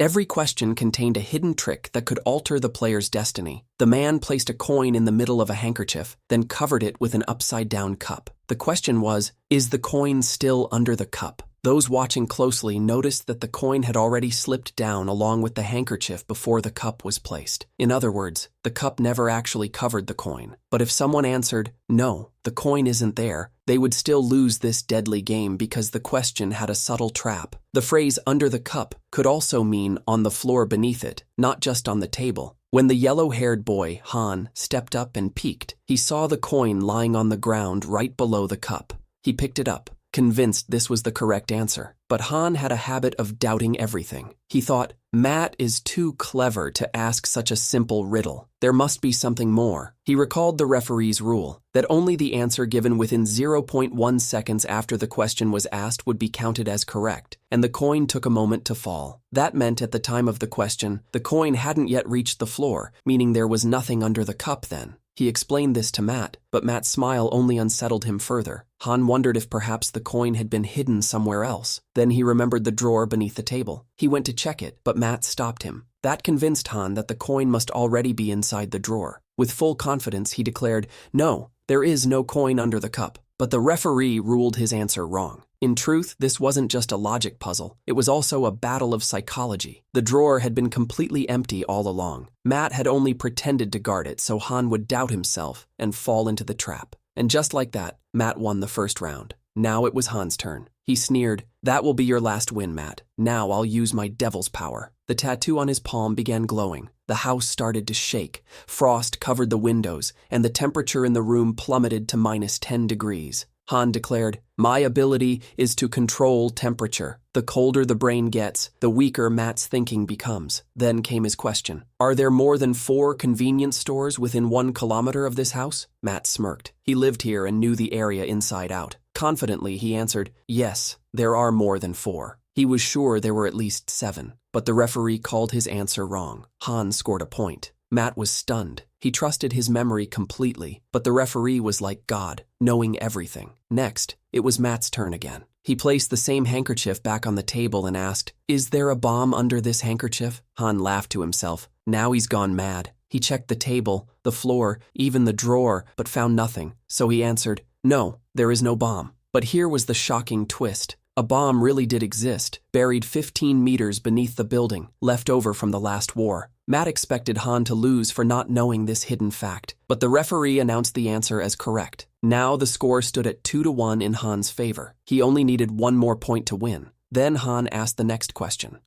Every question contained a hidden trick that could alter the player's destiny. The man placed a coin in the middle of a handkerchief, then covered it with an upside-down cup. The question was, is the coin still under the cup? Those watching closely noticed that the coin had already slipped down along with the handkerchief before the cup was placed. In other words, the cup never actually covered the coin. But if someone answered, no, the coin isn't there, they would still lose this deadly game because the question had a subtle trap. The phrase under the cup could also mean on the floor beneath it, not just on the table. When the yellow-haired boy, Han, stepped up and peeked, he saw the coin lying on the ground right below the cup. He picked it up, convinced this was the correct answer. But Han had a habit of doubting everything. He thought, Matt is too clever to ask such a simple riddle. There must be something more. He recalled the referee's rule, that only the answer given within 0.1 seconds after the question was asked would be counted as correct, and the coin took a moment to fall. That meant at the time of the question, the coin hadn't yet reached the floor, meaning there was nothing under the cup then. He explained this to Matt, but Matt's smile only unsettled him further. Han wondered if perhaps the coin had been hidden somewhere else. Then he remembered the drawer beneath the table. He went to check it, but Matt stopped him. That convinced Han that the coin must already be inside the drawer. With full confidence, he declared, no, there is no coin under the cup. But the referee ruled his answer wrong. In truth, this wasn't just a logic puzzle. It was also a battle of psychology. The drawer had been completely empty all along. Matt had only pretended to guard it so Han would doubt himself and fall into the trap. And just like that, Matt won the first round. Now it was Han's turn. He sneered, that will be your last win, Matt. Now I'll use my devil's power. The tattoo on his palm began glowing. The house started to shake. Frost covered the windows, and the temperature in the room plummeted to -10 degrees. Han declared, my ability is to control temperature. The colder the brain gets, the weaker Matt's thinking becomes. Then came his question. Are there more than 4 convenience stores within 1 kilometer of this house? Matt smirked. He lived here and knew the area inside out. Confidently, he answered, yes, there are more than 4. He was sure there were at least 7, but the referee called his answer wrong. Han scored a point. Matt was stunned. He trusted his memory completely, but the referee was like God, knowing everything. Next, it was Matt's turn again. He placed the same handkerchief back on the table and asked, is there a bomb under this handkerchief? Han laughed to himself. Now he's gone mad. He checked the table, the floor, even the drawer, but found nothing. So he answered, no, there is no bomb. But here was the shocking twist. A bomb really did exist, buried 15 meters beneath the building, left over from the last war. Matt expected Han to lose for not knowing this hidden fact, but the referee announced the answer as correct. Now the score stood at 2-1 in Han's favor. He only needed 1 more point to win. Then Han asked the next question.